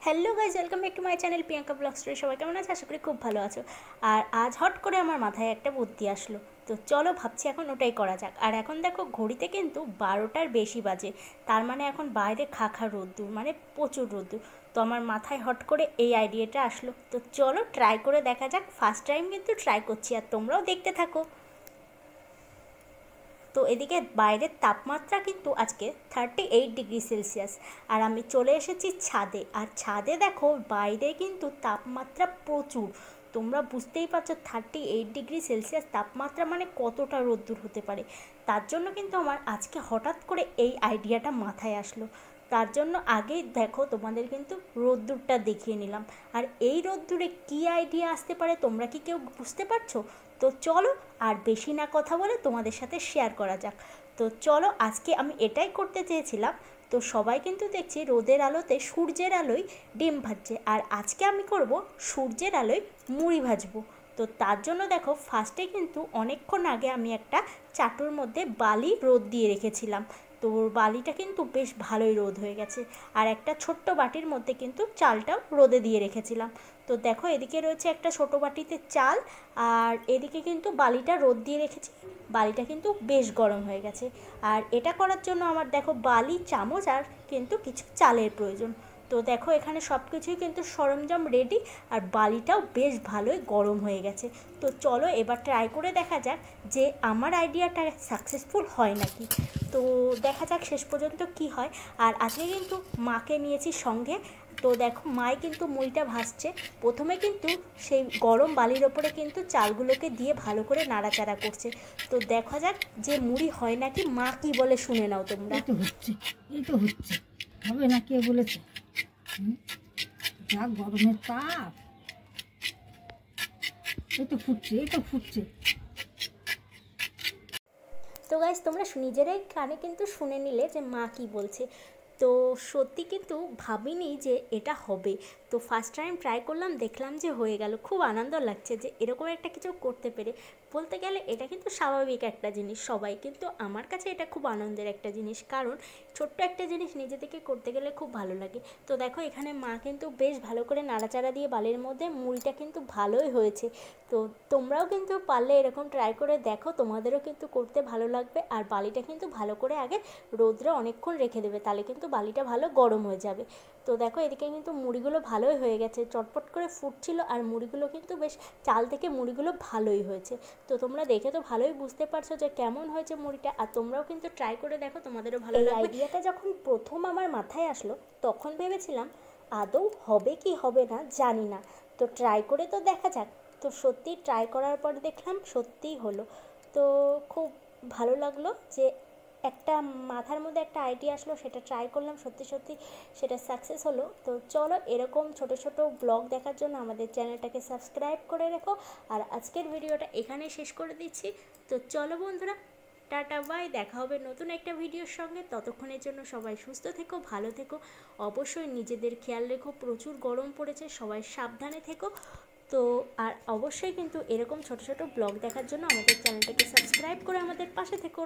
Hello guys, welcome back to my channel Priyanka blog story. সবাই কেমন আছে? আশা করি খুব ভালো আছো। আর আজ হট করে আমার মাথায় একটা বুদ্ধি আসলো, তো চলো ভাবছি এখন ওটাই করা যাক। আর এখন দেখো ঘড়িতে কিন্তু 12টার বেশি বাজে, তার মানে এখন বাইরে খা রোদ্দুর, মানে প্রচুর রোদ্দুর। তো আমার মাথায় হট করে এই আইডিয়াটা আসলো, তো চলো ট্রাই করে দেখা যাক। ফার্স্ট টাইম কিন্তু ট্রাই করছি, আর তোমরাও দেখতে থাকো। তো এদিকে বাইরের তাপমাত্রা কিন্তু আজকে 38 ডিগ্রি সেলসিয়াস। আর আমি চলে এসেছি ছাদে, আর ছাদে দেখো বাইরে কিন্তু তাপমাত্রা প্রচুর। তোমরা বুঝতেই পারছো 38 ডিগ্রি সেলসিয়াস তাপমাত্রা মানে কতটা রোদ্দুর হতে পারে। তার জন্য কিন্তু আমার আজকে হঠাৎ করে এই আইডিয়াটা মাথায় আসলো। তার জন্য আগেই দেখো তোমাদের কিন্তু রোদ্দুরটা দেখিয়ে নিলাম। আর এই রোদ্দুরে কী আইডিয়া আসতে পারে তোমরা কি কেউ বুঝতে পারছো? তো চলো আর বেশি না কথা বলে তোমাদের সাথে শেয়ার করা যাক। তো চলো, আজকে আমি এটাই করতে চেয়েছিলাম। তো সবাই কিন্তু দেখছি রোদের আলোতে, সূর্যের আলোয় ডিম ভাজছে, আর আজকে আমি করব সূর্যের আলোয় মুড়ি ভাজবো। তো তার জন্য দেখো ফার্স্টে কিন্তু অনেকক্ষণ আগে আমি একটা চাটুর মধ্যে বালি রোদ দিয়ে রেখেছিলাম। তো বালিটা কিন্তু বেশ ভালোই রোদ হয়ে গেছে। আর একটা ছোট্ট বাটির মধ্যে কিন্তু চালটাও রোদে দিয়ে রেখেছিলাম। তো দেখো এদিকে রয়েছে একটা ছোটো বাটিতে চাল, আর এদিকে কিন্তু বালিটা রোদ দিয়ে রেখেছি। বালিটা কিন্তু বেশ গরম হয়ে গেছে। আর এটা করার জন্য আমার দেখো বালি, চামচ আর কিন্তু কিছু চালের প্রয়োজন। তো দেখো এখানে সব কিছুই কিন্তু সরঞ্জাম রেডি, আর বালিটাও বেশ ভালোই গরম হয়ে গেছে। তো চলো এবার ট্রাই করে দেখা যাক যে আমার আইডিয়াটা সাকসেসফুল হয় নাকি। তো দেখা যাক শেষ পর্যন্ত কি হয়। আর আজকে কিন্তু মাকে নিয়েছি সঙ্গে। তো দেখো মাই কিন্তু মুড়িটা ভাজছে। প্রথমে কিন্তু সেই গরম বালির ওপরে কিন্তু চালগুলোকে দিয়ে ভালো করে নাড়াচাড়া করছে। তো দেখা যাক যে মুড়ি হয় নাকি। মা কি বলে শুনে নাও তোমরা। এই তো হচ্ছে, এই তো হচ্ছে, হবে না কে বলেছে? যা গরমের তাপ, এই তো ফুটছে, এই তো ফুটছে। তো গাইজ তোমরা নিজেরাই কানে কিন্তু শুনে নিলে যে মা কি বলছে। তো সত্যি কিন্তু ভাবিনি যে এটা হবে। তো ফার্স্ট টাইম ট্রাই করলাম, দেখলাম যে হয়ে গেল। খুব আনন্দ লাগছে যে এরকম একটা কিছু করতে পেরে। বলতে গেলে এটা কিন্তু স্বাভাবিক একটা জিনিস সবাই, কিন্তু আমার কাছে এটা খুব আনন্দের একটা জিনিস, কারণ ছোট্ট একটা জিনিস নিজে থেকে করতে গেলে খুব ভালো লাগে। তো দেখো এখানে মা কিন্তু বেশ ভালো করে নাড়াচাড়া দিয়ে বালির মধ্যে মুড়িটা কিন্তু ভালোই হয়েছে। তো তোমরাও কিন্তু পারলে এরকম ট্রাই করে দেখো, তোমাদেরও কিন্তু করতে ভালো লাগবে। আর বালিটা কিন্তু ভালো করে আগে রোদ্রে অনেকক্ষণ রেখে দেবে, তাহলে কিন্তু বালিটা ভালো গরম হয়ে যাবে। তো দেখো এদিকে কিন্তু মুড়িগুলো ভালোই হয়ে গেছে, চটপট করে ফুটছিল। আর মুড়িগুলো কিন্তু বেশ, চাল থেকে মুড়িগুলো ভালোই হয়েছে। তো তোমরা দেখে তো ভালোই বুঝতে পারছো যে কেমন হয়েছে মুড়িটা। আর তোমরাও কিন্তু ট্রাই করে দেখো, তোমাদেরও ভালো লাগবে। আইডিয়াটা যখন প্রথম আমার মাথায় আসলো তখন ভেবেছিলাম আদৌ হবে কি হবে না জানি না, তো ট্রাই করে তো দেখা যাক। তো সত্যি ট্রাই করার পর দেখলাম সত্যিই হলো। তো খুব ভালো লাগলো যে একটা মাথার মধ্যে একটা আইডিয়া আসলো, সেটা ট্রাই করলাম, সত্যি সত্যি সেটা সাকসেস হলো। তো চলো এরকম ছোট ছোট ব্লগ দেখার জন্য আমাদের চ্যানেলটাকে সাবস্ক্রাইব করে রেখো। আর আজকের ভিডিওটা এখানেই শেষ করে দিচ্ছি। তো চলো বন্ধুরা, টাটা বাই, দেখা হবে নতুন একটা ভিডিওর সঙ্গে। ততক্ষণের জন্য সবাই সুস্থ থেকো, ভালো থেকো। অবশ্যই নিজেদের খেয়াল রেখো, প্রচুর গরম পড়েছে, সবাই সাবধানে থেকো। তো আর অবশ্যই কিন্তু এরকম ছোট ছোট ব্লগ দেখার জন্য আমাদের চ্যানেলটাকে সাবস্ক্রাইব করে আমাদের পাশে থেকো।